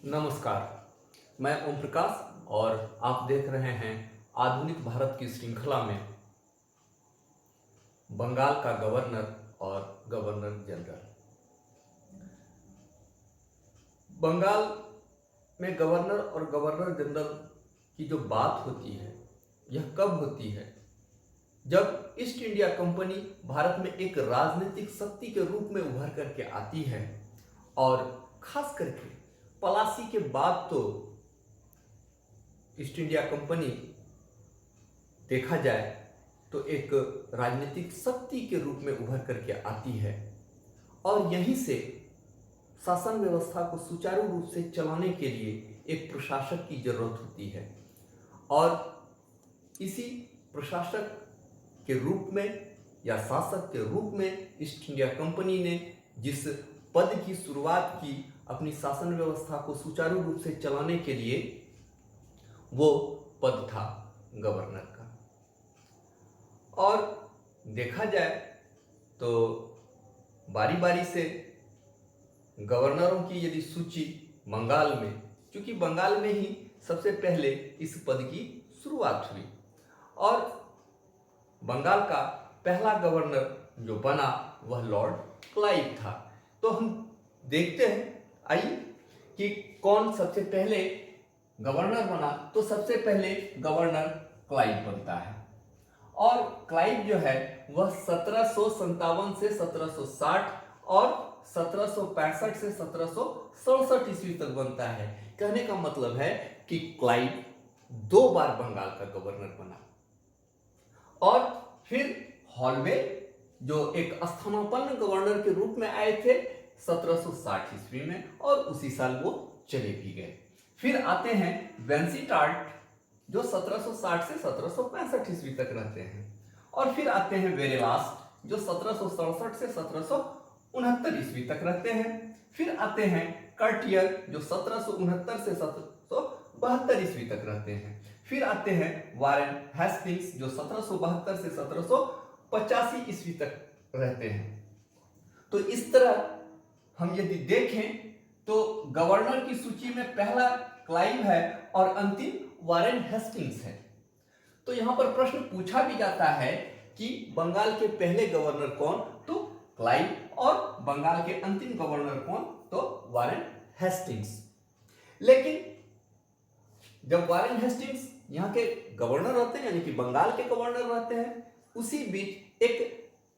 नमस्कार। मैं ओम प्रकाश और आप देख रहे हैं आधुनिक भारत की श्रृंखला में बंगाल का गवर्नर और गवर्नर जनरल। बंगाल में गवर्नर और गवर्नर जनरल की जो बात होती है यह कब होती है? जब ईस्ट इंडिया कंपनी भारत में एक राजनीतिक शक्ति के रूप में उभर करके आती है और खास करके पलासी के बाद तो ईस्ट इंडिया कंपनी देखा जाए तो एक राजनीतिक शक्ति के रूप में उभर करके आती है और यहीं से शासन व्यवस्था को सुचारू रूप से चलाने के लिए एक प्रशासक की जरूरत होती है और इसी प्रशासक के रूप में या शासक के रूप में ईस्ट इंडिया कंपनी ने जिस पद की शुरुआत की अपनी शासन व्यवस्था को सुचारू रूप से चलाने के लिए, वो पद था गवर्नर का। और देखा जाए तो बारी बारी से गवर्नरों की यदि सूची बंगाल में, क्योंकि बंगाल में ही सबसे पहले इस पद की शुरुआत हुई और बंगाल का पहला गवर्नर जो बना वह लॉर्ड क्लाइव था। तो हम देखते हैं, आइए, कि कौन सबसे पहले गवर्नर बना। तो सबसे पहले गवर्नर क्लाइव बनता है और क्लाइव जो है वह 1757 से 1760 और 1765 से 1767 ईस्वी तक बनता है। कहने का मतलब है कि क्लाइव 2 बार बंगाल का गवर्नर बना और फिर हॉलवे जो एक स्थानापन्न गवर्नर के रूप में आए थे 1760 ईस्वी में और उसी साल वो चले भी गए। फिर आते हैं वेंसीटार्ट जो 1760 से 1765 ईस्वी तक रहते हैं और फिर आते हैं वेरेलास्ट जो 1767 से 1769 ईस्वी तक रहते हैं। फिर आते हैं कार्टियर जो 1769 से 1772 ईस्वी तक रहते हैं। फिर आते हैं वारेन हेस्टिंग्स जो 1772 से 1785 ईस्वी तक रहते हैं। तो इस तरह हम यदि देखें तो गवर्नर की सूची में पहला क्लाइव है और अंतिम वारेन हेस्टिंग्स है। तो यहां पर प्रश्न पूछा भी जाता है कि बंगाल के पहले गवर्नर कौन? तो क्लाइव। और बंगाल के अंतिम गवर्नर कौन? तो वारेन हेस्टिंग्स। लेकिन जब वारेन हेस्टिंग्स यहाँ के गवर्नर होते हैं, यानी कि बंगाल के गवर्नर रहते हैं, उसी बीच एक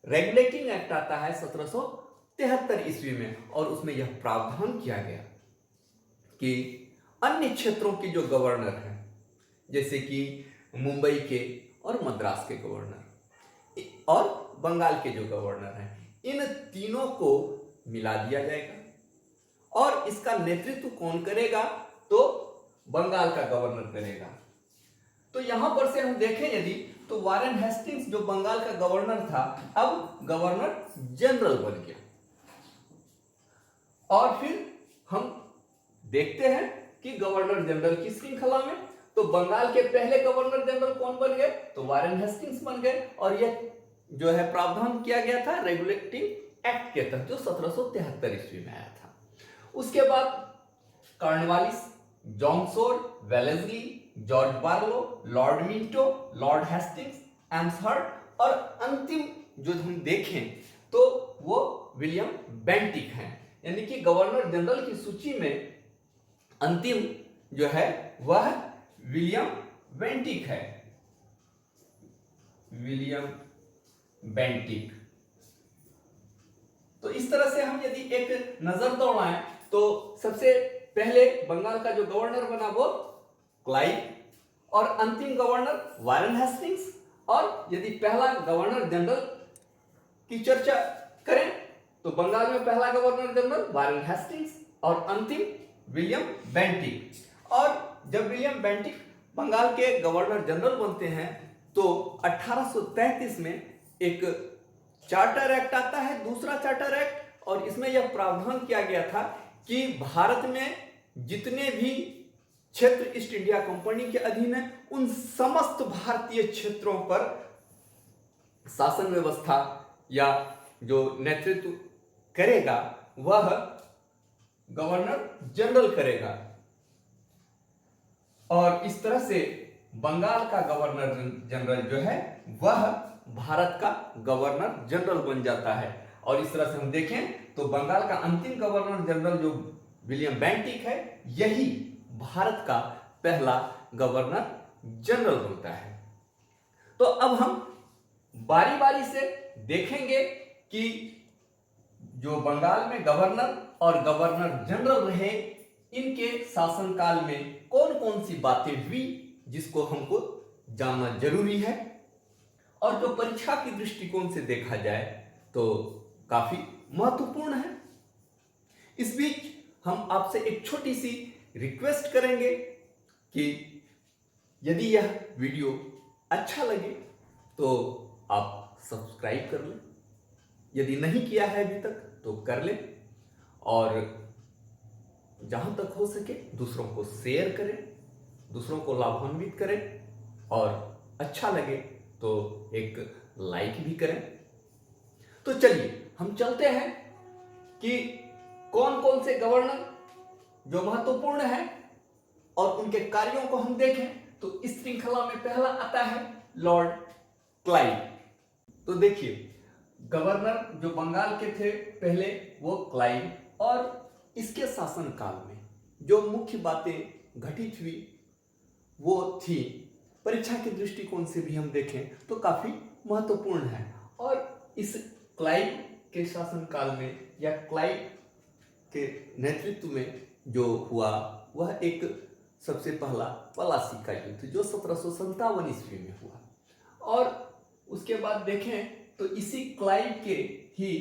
रेगुलेटिंग एक्ट आता है 1773 ईस्वी में और उसमें यह प्रावधान किया गया कि अन्य क्षेत्रों के जो गवर्नर हैं, जैसे कि मुंबई के और मद्रास के गवर्नर और बंगाल के जो गवर्नर हैं, इन तीनों को मिला दिया जाएगा और इसका नेतृत्व कौन करेगा? तो बंगाल का गवर्नर करेगा। तो यहां पर से हम देखें यदि तो वारेन हेस्टिंग्स जो बंगाल का गवर्नर था अब गवर्नर जनरल बन गया। और फिर हम देखते हैं कि गवर्नर जनरल की श्रृंखला में तो बंगाल के पहले गवर्नर जनरल कौन बन गए? तो वारेन हेस्टिंग्स बन गए और यह जो है प्रावधान किया गया था रेगुलेटिंग एक्ट के तहत जो 1773 ईस्वी में आया था। उसके बाद Cornwallis, John Shore, Wellesley, George Barlow, Lord Minto, Lord Hastings, Amherst और अंतिम जो हम देखें तो वो विलियम बेंटिक हैं। यानी कि गवर्नर जनरल की सूची में अंतिम जो है वह विलियम बेंटिक है। William Bentinck. तो इस तरह से हम यदि एक नजर दौड़ाएं तो सबसे पहले बंगाल का जो गवर्नर बना वो क्लाइव और अंतिम गवर्नर वारेन हेस्टिंग्स। और यदि पहला गवर्नर जनरल की चर्चा करें तो बंगाल में पहला गवर्नर जनरल वारेन हेस्टिंग्स और अंतिम विलियम बेंटिक। और जब विलियम बेंटिक बंगाल के गवर्नर जनरल बनते हैं तो 1833 में एक चार्टर एक्ट आता है, दूसरा चार्टर एक्ट, और इसमें यह प्रावधान किया गया था कि भारत में जितने भी क्षेत्र ईस्ट इंडिया कंपनी के अधीन है उन समस्त भारतीय क्षेत्रों पर शासन व्यवस्था या जो नेतृत्व करेगा वह गवर्नर जनरल करेगा। और इस तरह से बंगाल का गवर्नर जनरल जो है वह भारत का गवर्नर जनरल बन जाता है। और इस तरह से हम देखें तो बंगाल का अंतिम गवर्नर जनरल जो विलियम बेंटिक है, यही भारत का पहला गवर्नर जनरल बनता है। तो अब हम बारी बारी से देखेंगे कि जो बंगाल में गवर्नर और गवर्नर जनरल रहे, इनके शासनकाल में कौन कौन सी बातें हुई जिसको हमको जानना जरूरी है, और जो परीक्षा की दृष्टिकोण से देखा जाए तो काफी महत्वपूर्ण है। इस बीच हम आपसे एक छोटी सी रिक्वेस्ट करेंगे कि यदि यह वीडियो अच्छा लगे तो आप सब्सक्राइब कर लें, यदि नहीं किया है अभी तक तो कर लें, और जहां तक हो सके दूसरों को शेयर करें, दूसरों को लाभान्वित करें, और अच्छा लगे तो एक लाइक भी करें। तो चलिए हम चलते हैं कि कौन कौन से गवर्नर जो महत्वपूर्ण है और उनके कार्यों को हम देखें। तो इस श्रृंखला में पहला आता है लॉर्ड क्लाइव। तो देखिए, गवर्नर जो बंगाल के थे पहले वो क्लाइव, और इसके शासनकाल में जो मुख्य बातें घटित हुई वो थी, परीक्षा के दृष्टिकोण से भी हम देखें तो काफी महत्वपूर्ण है। और इस क्लाइव के शासनकाल में या क्लाइव के नेतृत्व में जो हुआ वह एक सबसे पहला पलासी का युद्ध जो 1757 ईस्वी में हुआ। और उसके बाद देखें तो इसी क्लाइव के ही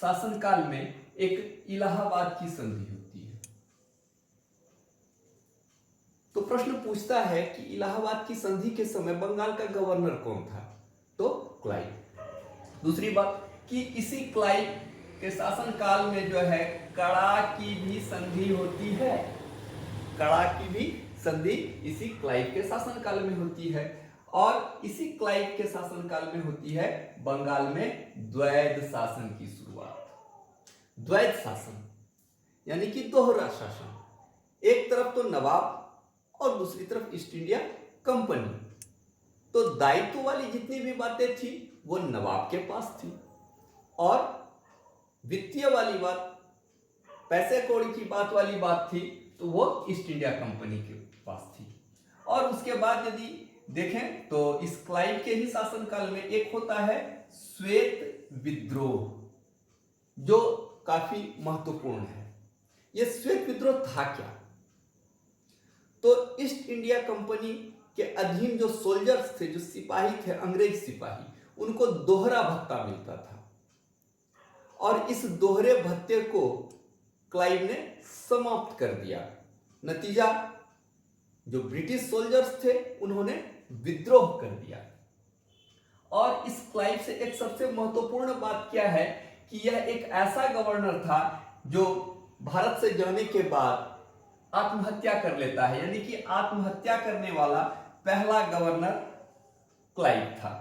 शासनकाल में एक इलाहाबाद की संधि होती है। तो प्रश्न पूछता है कि इलाहाबाद की संधि के समय बंगाल का गवर्नर कौन था? तो क्लाइव। दूसरी बात कि इसी क्लाइव के शासनकाल में जो है कड़ा की भी संधि होती है। कड़ा की भी संधि इसी क्लाइव के शासनकाल में होती है। और इसी क्लाइव के शासनकाल में होती है बंगाल में द्वैध शासन की शुरुआत। द्वैध शासन यानी कि दोहरा शासन, एक तरफ तो नवाब और दूसरी तरफ ईस्ट इंडिया कंपनी। तो दायित्व वाली जितनी भी बातें थी वो नवाब के पास थी, और वित्तीय वाली बात, पैसे कौड़ी की बात वाली बात थी तो वो ईस्ट इंडिया कंपनी के पास थी। और उसके बाद यदि देखें तो इस क्लाइव के ही शासनकाल में एक होता है श्वेत विद्रोह, जो काफी महत्वपूर्ण है। यह श्वेत विद्रोह था क्या? तो ईस्ट इंडिया कंपनी के अधीन जो सोल्जर्स थे, जो सिपाही थे, अंग्रेज सिपाही, उनको दोहरा भत्ता मिलता था, और इस दोहरे भत्ते को क्लाइव ने समाप्त कर दिया। नतीजा, जो ब्रिटिश सोल्जर्स थे उन्होंने विद्रोह कर दिया। और इस क्लाइव से एक सबसे महत्वपूर्ण बात क्या है कि यह एक ऐसा गवर्नर था जो भारत से जाने के बाद आत्महत्या कर लेता है, यानी कि आत्महत्या करने वाला पहला गवर्नर क्लाइव था।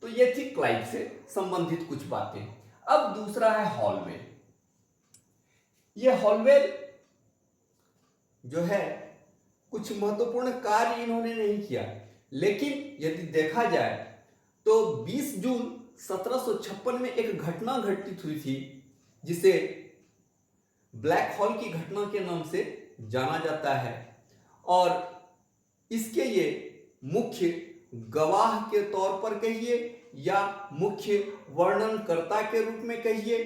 तो ये थी क्लाइव से संबंधित कुछ बातें। अब दूसरा है हॉलवेल। यह हॉलवेल जो है कुछ महत्वपूर्ण कार्य इन्होंने नहीं किया, लेकिन यदि देखा जाए तो 20 जून 1756 में एक घटना घटित हुई थी जिसे ब्लैक हॉल की घटना के नाम से जाना जाता है। और इसके ये मुख्य गवाह के तौर पर कहिए या मुख्य वर्णनकर्ता के रूप में कहिए,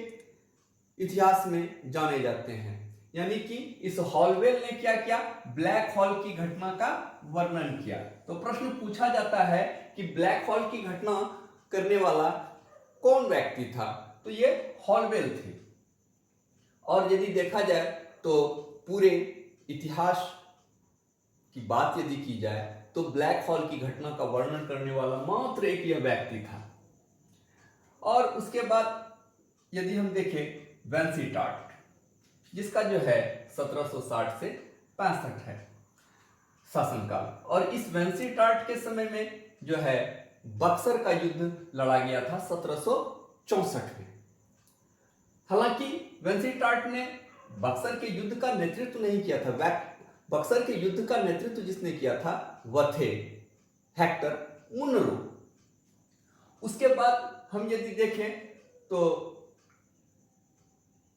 इतिहास में जाने जाते हैं। यानी कि इस हॉलवेल ने क्या किया? ब्लैक हॉल की घटना का वर्णन किया। तो प्रश्न पूछा जाता है कि ब्लैक हॉल की घटना करने वाला कौन व्यक्ति था? तो ये हॉलवेल थे। और यदि देखा जाए तो पूरे इतिहास की बात यदि की जाए तो ब्लैक हॉल की घटना का वर्णन करने वाला मात्र एक यह व्यक्ति था। और उसके बाद यदि हम देखें वेंसीटाट, जिसका जो है 1760 से 65 है शासनकाल। और इस वेंसीटाट के समय में जो है बक्सर का युद्ध लड़ा गया था 1764 में। हालांकि वेंसीटाट ने बक्सर के युद्ध का नेतृत्व नहीं किया था, बक्सर के युद्ध का नेतृत्व जिसने किया था वह थे हेक्टर मुनरो। उसके बाद हम यदि देखें तो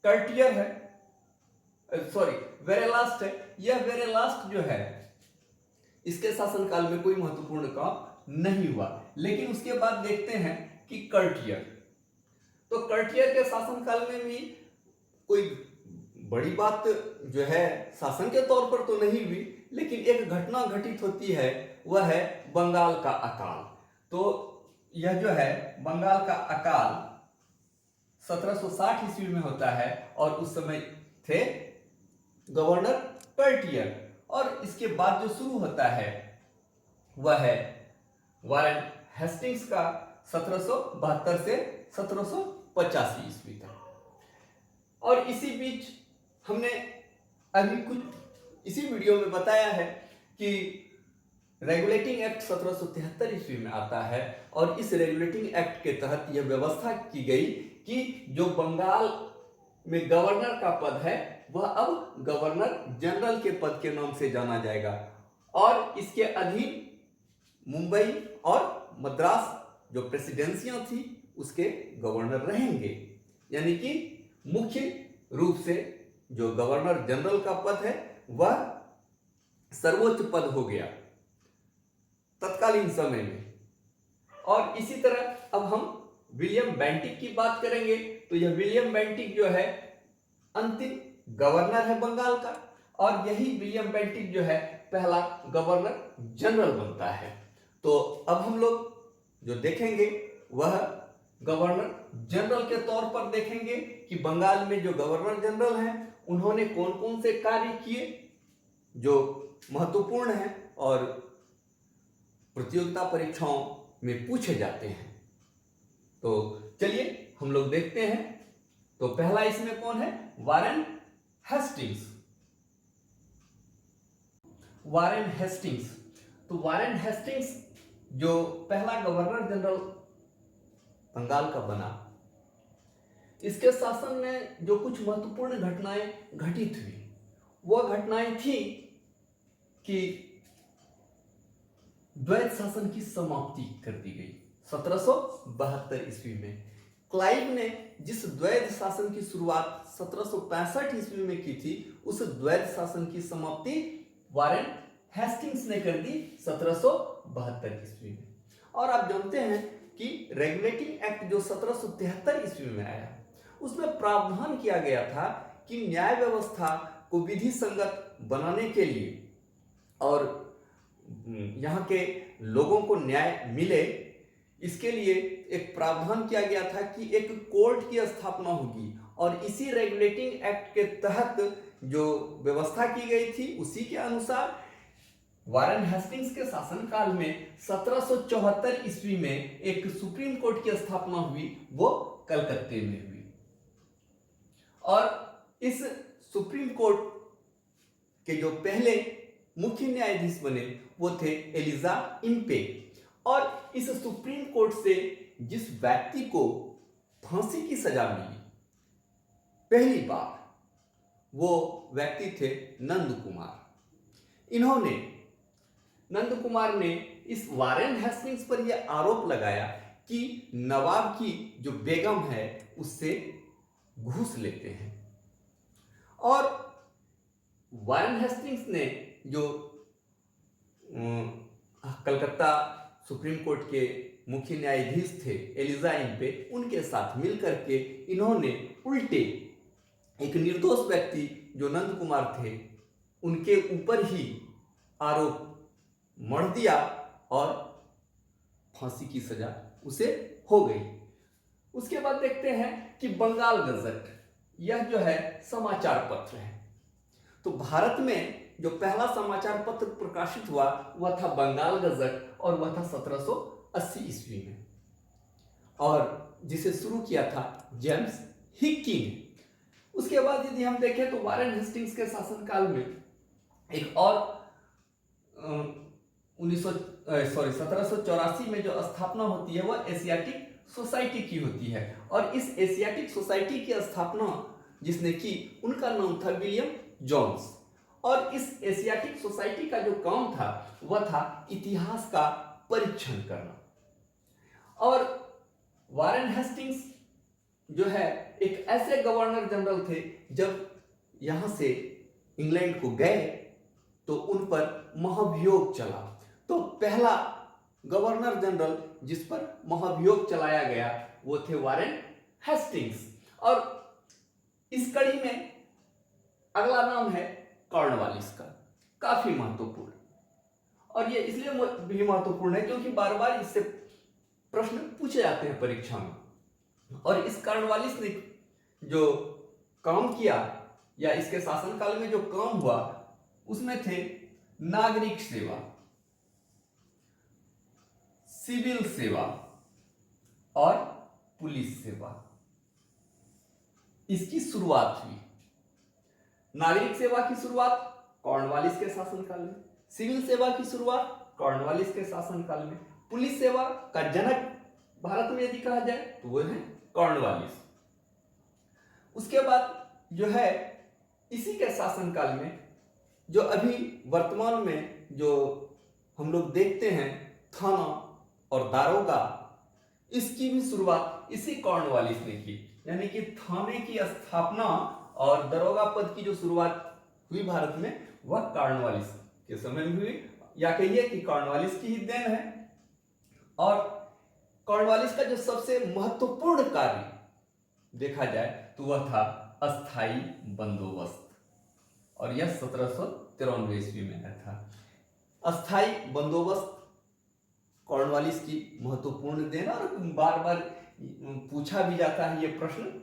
कर्टियर है, वेरेलास्ट है। यह वेरेलास्ट जो है इसके शासनकाल में कोई महत्वपूर्ण काम नहीं हुआ। लेकिन उसके बाद देखते हैं कि कर्टियर, तो कर्टियर के शासनकाल में भी कोई बड़ी बात जो है शासन के तौर पर तो नहीं हुई, लेकिन एक घटना घटित होती है, वह है बंगाल का अकाल। तो यह जो है बंगाल का अकाल 1760 ईस्वी में होता है और उस समय थे गवर्नर कर्टियर। और इसके बाद जो शुरू होता है वह है वारेन हेस्टिंग्स का 1772 से 1785 ईस्वी तक। और इसी बीच हमने अभी कुछ इसी वीडियो में बताया है कि रेगुलेटिंग एक्ट 1773 ईस्वी में आता है और इस रेगुलेटिंग एक्ट के तहत यह व्यवस्था की गई कि जो बंगाल में गवर्नर का पद है वह अब गवर्नर जनरल के पद के नाम से जाना जाएगा और इसके अधीन मुंबई और मद्रास जो प्रेसिडेंसियां थी उसके गवर्नर रहेंगे। यानी कि मुख्य रूप से जो गवर्नर जनरल का पद है वह सर्वोच्च पद हो गया तत्कालीन समय में। और इसी तरह अब हम विलियम बेंटिक की बात करेंगे तो यह विलियम बेंटिक जो है अंतिम गवर्नर है बंगाल का और यही विलियम बेंटिक जो है पहला गवर्नर जनरल बनता है। तो अब हम लोग जो देखेंगे वह गवर्नर जनरल के तौर पर देखेंगे कि बंगाल में जो गवर्नर जनरल हैं उन्होंने कौन कौन से कार्य किए जो महत्वपूर्ण हैं और प्रतियोगिता परीक्षाओं में पूछे जाते हैं। तो चलिए हम लोग देखते हैं। तो पहला इसमें कौन है? Warren Hastings. वारेन हेस्टिंग्स, तो वारेन हेस्टिंग्स जो पहला गवर्नर जनरल बंगाल का बना, इसके शासन में जो कुछ महत्वपूर्ण घटनाएं घटित हुई वह घटनाएं थी कि द्वैध शासन की समाप्ति कर दी गई 1772 ईस्वी में। क्लाइव ने जिस द्वैध शासन की शुरुआत 1765 ईस्वी में की थी उस द्वैध शासन की समाप्ति वारेन हेस्टिंग्स ने कर दी 1772 ईस्वी में। और आप जानते हैं कि रेगुलेटिंग एक्ट जो 1773 ईस्वी में आया उसमें प्रावधान किया गया था कि न्याय व्यवस्था को विधि संगत बनाने के लिए और यहाँ के लोगों को न्याय मिले इसके लिए एक प्रावधान किया गया था कि एक कोर्ट की स्थापना होगी। और इसी रेगुलेटिंग एक्ट के तहत जो व्यवस्था की गई थी उसी के अनुसार वारेन हेस्टिंग्स के शासनकाल में 1774 ईस्वी में एक सुप्रीम कोर्ट की स्थापना हुई, वो कलकत्ते में हुई। और इस सुप्रीम कोर्ट के जो पहले मुख्य न्यायाधीश बने वो थे एलिजा इम्पे। और इस सुप्रीम कोर्ट से जिस व्यक्ति को फांसी की सजा मिली पहली बार वो व्यक्ति थे नंद कुमार। नंद कुमार ने इस वारेन हेस्टिंग्स पर यह आरोप लगाया कि नवाब की जो बेगम है उससे घूस लेते हैं। और वारेन हेस्टिंग्स ने जो कलकत्ता सुप्रीम कोर्ट के मुख्य न्यायाधीश थे एलिजा इम्पे, उनके साथ मिलकर के इन्होंने उल्टे एक निर्दोष व्यक्ति जो नंद कुमार थे उनके ऊपर ही आरोप मढ़ दिया और फांसी की सजा उसे हो गई। उसके बाद देखते हैं कि बंगाल गजट, यह जो है समाचार पत्र है। तो भारत में जो पहला समाचार पत्र प्रकाशित हुआ वह था बंगाल गजट और वह था 1780 ईस्वी में और जिसे शुरू किया था जेम्स हिक्की ने। उसके बाद यदि हम देखें तो वारेन हेस्टिंग्स के शासनकाल में एक और 1784 में जो स्थापना होती है वह एशियाटिक सोसाइटी की होती है। और इस एशियाटिक सोसाइटी की स्थापना जिसने की उनका नाम था विलियम जोन्स। और इस एशियाटिक सोसाइटी का जो काम था वह था इतिहास का परीक्षण करना। और वारेन हेस्टिंग्स जो है एक ऐसे गवर्नर जनरल थे, जब यहां से इंग्लैंड को गए तो उन पर महाभियोग चला। तो पहला गवर्नर जनरल जिस पर महाभियोग चलाया गया वो थे वारेन हेस्टिंग्स। और इस कड़ी में अगला नाम है कॉर्नवालिस का, काफी महत्वपूर्ण। और ये इसलिए भी महत्वपूर्ण है क्योंकि बार बार इससे प्रश्न पूछे जाते हैं परीक्षा में। और इस कॉर्नवालिस ने जो काम किया या इसके शासनकाल में जो काम हुआ उसमें थे नागरिक सेवा, सिविल सेवा और पुलिस सेवा। इसकी शुरुआत हुई। नागरिक सेवा की शुरुआत कॉर्नवालिस के शासनकाल में, सिविल सेवा की शुरुआत कॉर्नवालिस के शासनकाल में, पुलिस सेवा का जनक भारत में यदि कहा जाए तो वो है कॉर्नवालिस। उसके बाद जो है इसी के शासनकाल में जो अभी वर्तमान में जो हम लोग देखते हैं थाना और दारोगा, इसकी भी शुरुआत इसी कॉर्नवालिस ने की। यानी कि थाने की स्थापना और दरोगा पद की जो शुरुआत हुई भारत में वह कॉर्नवालिस के समय में हुई, या कहिए कि कॉर्नवालिस की ही देन है। और कॉर्नवालिस का जो सबसे महत्वपूर्ण कार्य देखा जाए तो वह था अस्थाई बंदोबस्त, और यह 1793 ईस्वी में था। अस्थाई बंदोबस्त कॉर्नवालिस की महत्वपूर्ण देन, और बार बार पूछा भी जाता है ये प्रश्न।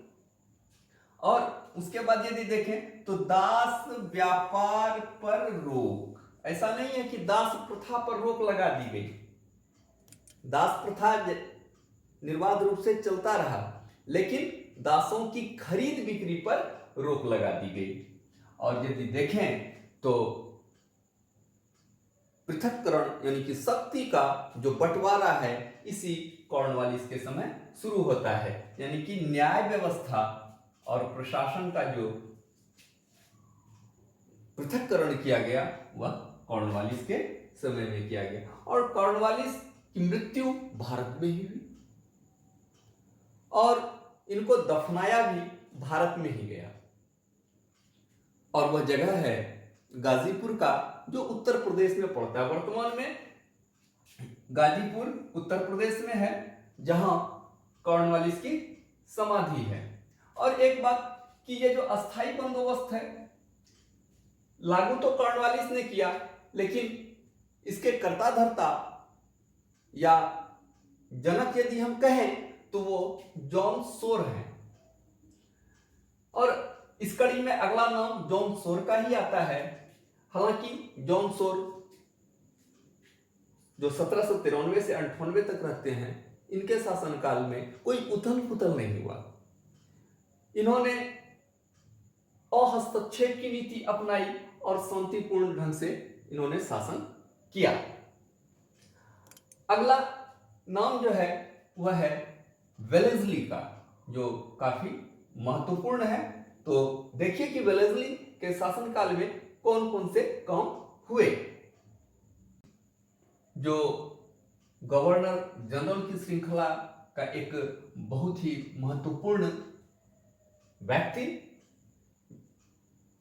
और उसके बाद यदि देखें तो दास व्यापार पर रोक, ऐसा नहीं है कि दास प्रथा पर रोक लगा दी गई। दास प्रथा निर्बाध रूप से चलता रहा, लेकिन दासों की खरीद बिक्री पर रोक लगा दी गई। और यदि देखें तो पृथक्करण यानी कि शक्ति का जो बंटवारा है इसी कॉर्नवालिस के समय शुरू होता है। यानी कि न्याय व्यवस्था और प्रशासन का जो पृथक्करण किया गया वह कॉर्नवालिस के समय में किया गया। और कॉर्नवालिस की मृत्यु भारत में ही हुई और इनको दफनाया भी भारत में ही गया। और वह जगह है गाजीपुर का, जो उत्तर प्रदेश में पड़ता है। वर्तमान में गाजीपुर उत्तर प्रदेश में है, जहां कॉर्नवालिस की समाधि है। और एक बात कि ये जो अस्थाई बंदोबस्त है लागू तो कॉर्नवालिस ने किया, लेकिन इसके कर्ता धर्ता या जनक यदि हम कहें तो वो जॉन सोर हैं। और इस कड़ी में अगला नाम जॉन सोर का ही आता है। हालांकि जॉन सोर जो 1793 से 98 तक रहते हैं, इनके शासनकाल में कोई उथल पुथल नहीं हुआ। इन्होंने अहस्तक्षेप की नीति अपनाई और शांतिपूर्ण ढंग से इन्होंने शासन किया। अगला नाम जो है वह है वेलेस्ली का, जो काफी महत्वपूर्ण है। तो देखिए कि वेलेस्ली के शासनकाल में कौन कौन से काम हुए। जो गवर्नर जनरल की श्रृंखला का एक बहुत ही महत्वपूर्ण व्यक्ति,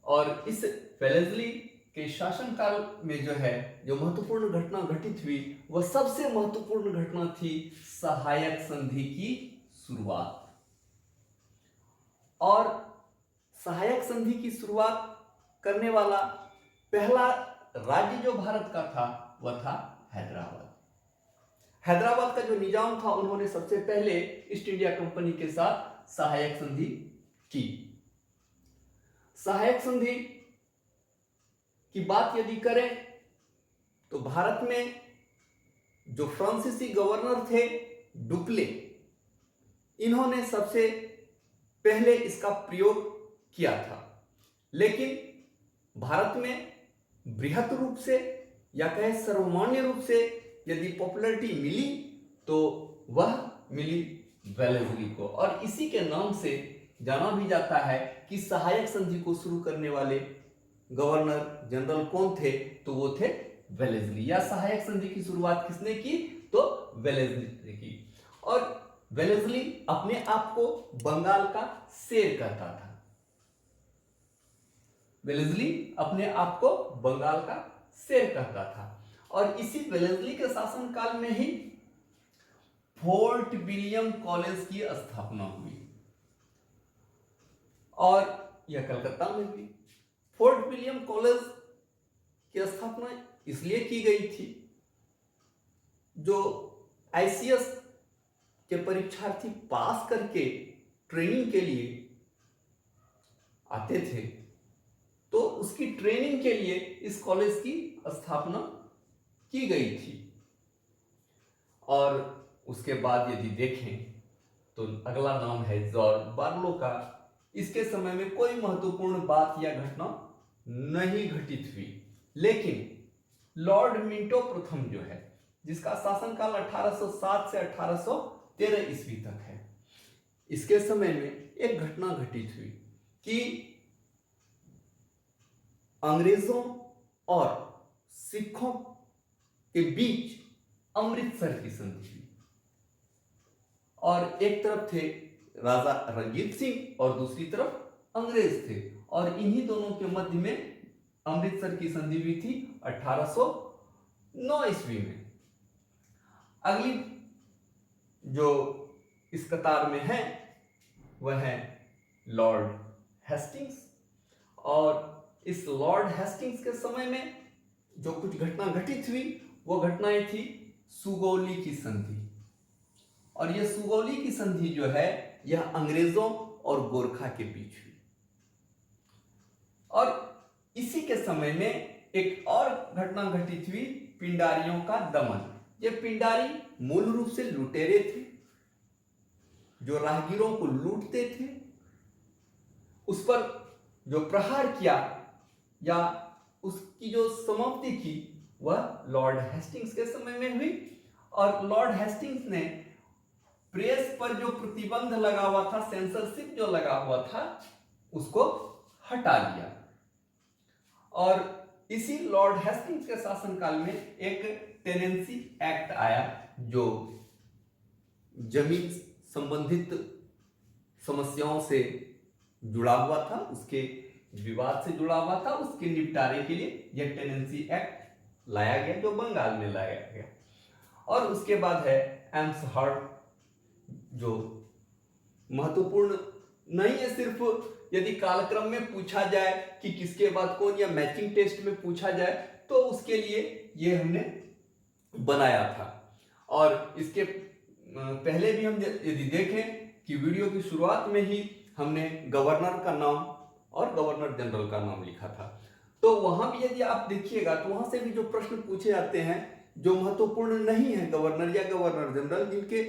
और इस वेलेस्ली के शासनकाल में जो है जो महत्वपूर्ण घटना घटित हुई वह सबसे महत्वपूर्ण घटना थी सहायक संधि की शुरुआत। और सहायक संधि की शुरुआत करने वाला पहला राज्य जो भारत का था वह था हैदराबाद। हैदराबाद का जो निजाम था उन्होंने सबसे पहले ईस्ट इंडिया कंपनी के साथ सहायक संधि की। सहायक संधि की बात यदि करें तो भारत में जो फ्रांसीसी गवर्नर थे डुप्ले, इन्होंने सबसे पहले इसका प्रयोग किया था। लेकिन भारत में बृहत रूप से या कहे सर्वमान्य रूप से यदि पॉपुलैरिटी मिली तो वह मिली वेलेस्ली को, और इसी के नाम से जाना भी जाता है कि सहायक संधि को शुरू करने वाले गवर्नर जनरल कौन थे? तो वो थे वेलेस्ली। या सहायक संधि की शुरुआत किसने की? तो वेलेस्ली ने की। और वेलेस्ली अपने आप को बंगाल का शेर कहता था। वेलेस्ली अपने आप को बंगाल का शेर कहता था। और इसी वेलेस्ली के शासनकाल में ही फोर्ट विलियम कॉलेज की स्थापना हुई और यह कलकत्ता में हुई। फोर्ट विलियम कॉलेज की स्थापना इसलिए की गई थी, जो आईसीएस के परीक्षार्थी पास करके ट्रेनिंग के लिए आते थे, तो उसकी ट्रेनिंग के लिए इस कॉलेज की स्थापना की गई थी। और उसके बाद यदि देखें तो अगला नाम है जॉर्ज बार्लो का। इसके समय में कोई महत्वपूर्ण बात या घटना नहीं घटित हुई, लेकिन लॉर्ड मिंटो प्रथम जो है, जिसका शासनकाल 1807 से 1813 ईस्वी तक है, इसके समय में एक घटना घटित हुई कि अंग्रेजों और सिखों के बीच अमृतसर की संधि हुई। और एक तरफ थे राजा रंजीत सिंह और दूसरी तरफ अंग्रेज थे, और इन्हीं दोनों के मध्य में अमृतसर की संधि हुई थी 1809 ईस्वी में। अगली जो इस कतार में है वह है लॉर्ड हेस्टिंग्स। और इस लॉर्ड हेस्टिंग्स के समय में जो कुछ घटना घटित हुई वो घटनाएं थी सुगौली की संधि। और यह सुगौली की संधि जो है यह अंग्रेजों और गोरखा के बीच हुई। और इसी के समय में एक और घटना घटित हुई, पिंडारियों का दमन। ये पिंडारी मूल रूप से लुटेरे थे जो राहगीरों को लूटते थे। उस पर जो प्रहार किया या उसकी जो समाप्ति की वह लॉर्ड हेस्टिंग्स के समय में हुई। और लॉर्ड हेस्टिंग्स ने प्रेस पर जो प्रतिबंध लगा हुआ था, सेंसरशिप जो लगा हुआ था, उसको हटा दिया। और इसी लॉर्ड हेस्टिंग्स के शासनकाल में एक टेनेंसी एक्ट आया जो जमीन संबंधित समस्याओं से जुड़ा हुआ था, उसके विवाद से जुड़ा हुआ था। उसके निपटारे के लिए यह टेनेंसी एक्ट लाया गया जो बंगाल में लाया गया। और उसके बाद है एम्सहर्स्ट, जो महत्वपूर्ण नहीं है सिर्फ यदि कालक्रम में पूछा जाए कि किसके बाद कौन, या मैचिंग टेस्ट में पूछा जाए, तो उसके लिए ये हमने बनाया था। और इसके पहले भी हम यदि देखें कि वीडियो की शुरुआत में ही हमने गवर्नर का नाम और गवर्नर जनरल का नाम लिखा था, तो वहां भी यदि आप देखिएगा तो वहां से भी जो प्रश्न पूछे जाते हैं जो महत्वपूर्ण नहीं है, गवर्नर या गवर्नर जनरल, जिनके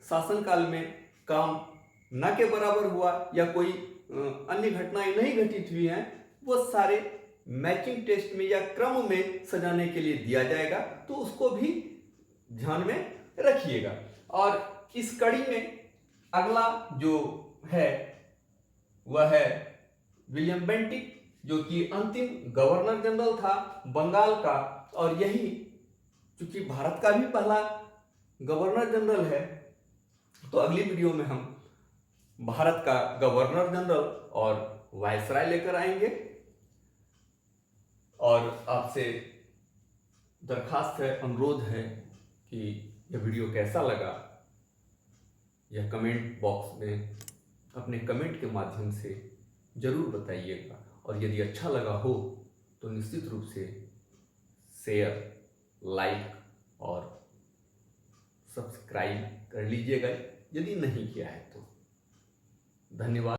शासनकाल में काम न के बराबर हुआ या कोई अन्य घटनाएं नहीं घटित हुई हैं, वो सारे मैचिंग टेस्ट में या क्रम में सजाने के लिए दिया जाएगा, तो उसको भी ध्यान में रखिएगा। और इस कड़ी में अगला जो है वह है विलियम बेंटिक, जो कि अंतिम गवर्नर जनरल था बंगाल का, और यही चूंकि भारत का भी पहला गवर्नर जनरल है, तो अगली वीडियो में हम भारत का गवर्नर जनरल और वायसराय लेकर आएंगे। और आपसे दरखास्त है, अनुरोध है कि यह वीडियो कैसा लगा यह कमेंट बॉक्स में अपने कमेंट के माध्यम से जरूर बताइएगा। और यदि अच्छा लगा हो तो निश्चित रूप से शेयर, लाइक और सब्सक्राइब कर लीजिएगा यदि नहीं किया है तो। धन्यवाद।